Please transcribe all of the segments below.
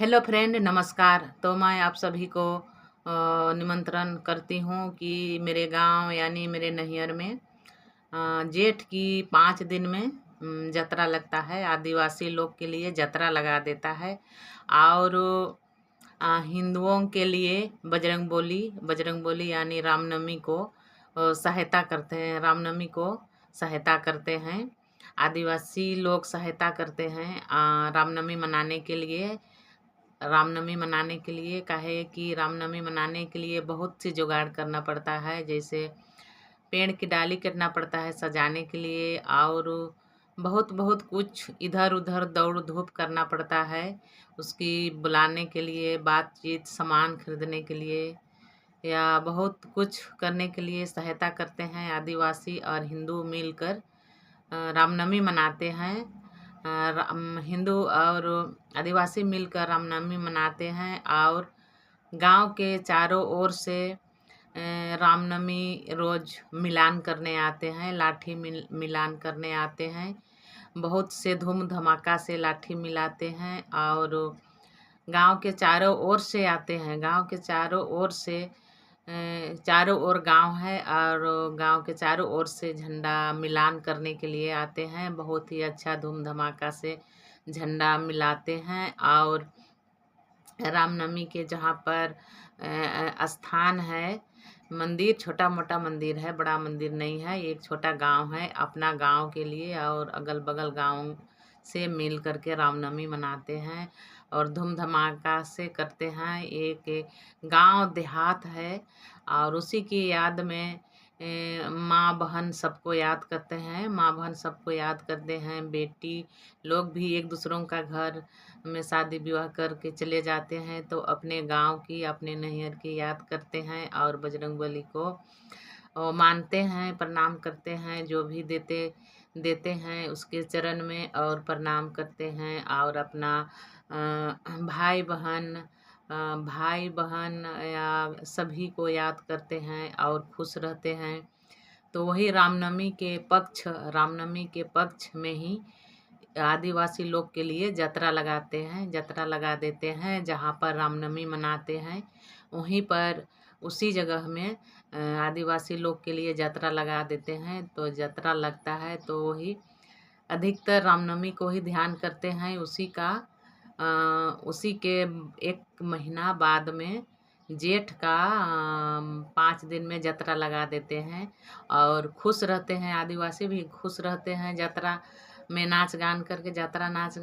Hello friend, नमस्कार। तो मैं आप सभी को निमंत्रण करती हूँ कि मेरे गांव यानी मेरे नैहर में जेठ की 5 दिन में जतरा लगता है। आदिवासी लोग के लिए जतरा लगा देता है। और हिंदुओं के लिए बजरंगबली यानी रामनवमी को सहायता करते हैं। रामनवमी को सहायता करते हैं। आदिवासी लोग सहायता करते हैं रामनवमी मनाने के लिए काहे कि रामनवमी मनाने के लिए बहुत सी जुगाड़ करना पड़ता है। जैसे पेड़ की डाली कटना पड़ता है सजाने के लिए, और बहुत बहुत कुछ इधर उधर दौड़ धूप करना पड़ता है उसकी बुलाने के लिए, बातचीत सामान खरीदने के लिए, या बहुत कुछ करने के लिए सहायता करते हैं। आदिवासी और हिंदू मिलकर रामनवमी मनाते हैं। हिंदू और आदिवासी मिलकर रामनवमी मनाते हैं। और गांव के चारों ओर से रामनवमी रोज मिलान करने आते हैं, लाठी मिलान करने आते हैं। बहुत से धूम धमाका से लाठी मिलाते हैं। और गांव के चारों ओर से आते हैं। गांव के चारों ओर से चारों ओर गांव है, और गांव के चारों ओर से झंडा मिलान करने के लिए आते हैं। बहुत ही अच्छा धूम धमाका से झंडा मिलाते हैं। और रामनवमी के जहाँ पर स्थान है, मंदिर छोटा मोटा मंदिर है, बड़ा मंदिर नहीं है। एक छोटा गांव है अपना गांव के लिए, और अगल बगल गांव से मिल करके रामनवमी मनाते हैं और धूम धमाका से करते हैं। एक गांव देहात है, और उसी की याद में माँ बहन सबको याद करते हैं। माँ बहन सबको याद करते हैं। बेटी लोग भी एक दूसरों का घर में शादी विवाह करके चले जाते हैं, तो अपने गांव की, अपने नैहर की याद करते हैं और बजरंगबली को मानते हैं, प्रणाम करते हैं। जो भी देते देते हैं उसके चरण में और प्रणाम करते हैं। और अपना भाई बहन या सभी को याद करते हैं और खुश रहते हैं। तो वही रामनवमी के पक्ष में ही आदिवासी लोग के लिए जतरा लगाते हैं, जतरा लगा देते हैं। जहाँ पर रामनवमी मनाते हैं वहीं पर उसी जगह में आदिवासी लोग के लिए जतरा लगा देते हैं। तो जतरा लगता है तो वही अधिकतर रामनवमी को ही ध्यान करते हैं। उसी के 1 महीना बाद में जेठ का 5 दिन में जतरा लगा देते हैं और खुश रहते हैं। आदिवासी भी खुश रहते हैं। जतरा में नाच गान करके, जातरा नाच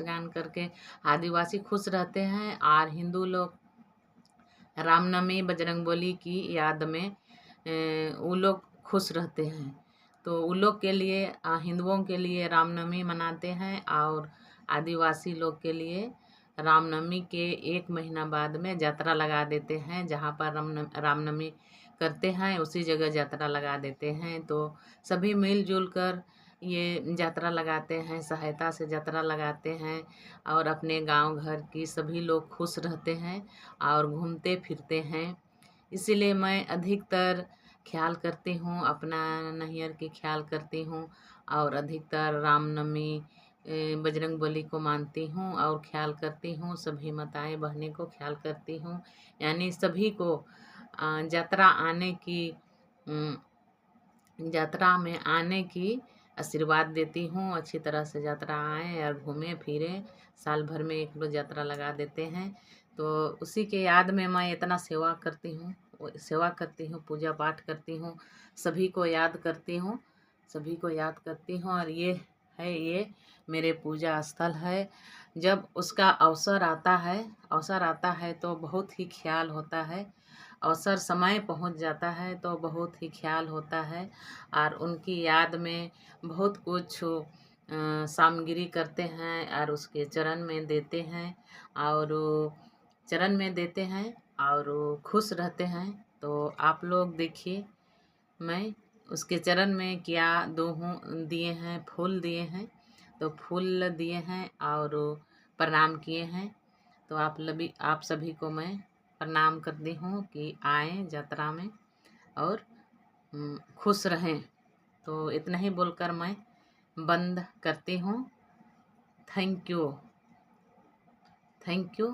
गान करके आदिवासी खुश रहते हैं। और हिंदू लोग रामनवमी बजरंगबली की याद में वो लोग खुश रहते हैं। तो उन लोग के लिए, हिंदुओं के लिए रामनवमी मनाते हैं, और आदिवासी लोग के लिए रामनवमी के 1 महीना बाद में यात्रा लगा देते हैं। जहाँ पर रामनवमी करते हैं उसी जगह यात्रा लगा देते हैं। तो सभी मिलजुल कर ये यात्रा लगाते हैं, सहायता से यात्रा लगाते हैं, और अपने गांव घर की सभी लोग खुश रहते हैं और घूमते फिरते हैं। इसीलिए मैं अधिकतर ख्याल करती हूँ, अपना नैहर की ख्याल करती हूँ, और अधिकतर रामनवमी बजरंगबली को मानती हूँ और ख्याल करती हूँ। सभी माताएं बहनें को ख्याल करती हूँ, यानी सभी को यात्रा में आने की आशीर्वाद देती हूँ। अच्छी तरह से यात्रा आएँ और घूमें फिरें। साल भर में एक रोज यात्रा लगा देते हैं। तो उसी के याद में मैं इतना सेवा करती हूँ, पूजा पाठ करती हूँ, सभी को याद करती हूँ, और ये मेरे पूजा स्थल है। जब उसका अवसर आता है तो बहुत ही ख्याल होता है। अवसर समय पहुंच जाता है तो बहुत ही ख्याल होता है, और उनकी याद में बहुत कुछ सामग्री करते हैं और उसके चरण में देते हैं, और खुश रहते हैं। तो आप लोग देखिए, मैं उसके चरण में क्या दिए हैं, फूल दिए हैं, तो फूल दिए हैं और प्रणाम किए हैं। तो आप सभी को मैं प्रणाम करती हूँ कि आएँ यात्रा में और खुश रहें। तो इतना ही बोलकर मैं बंद करती हूँ। Thank you. Thank you.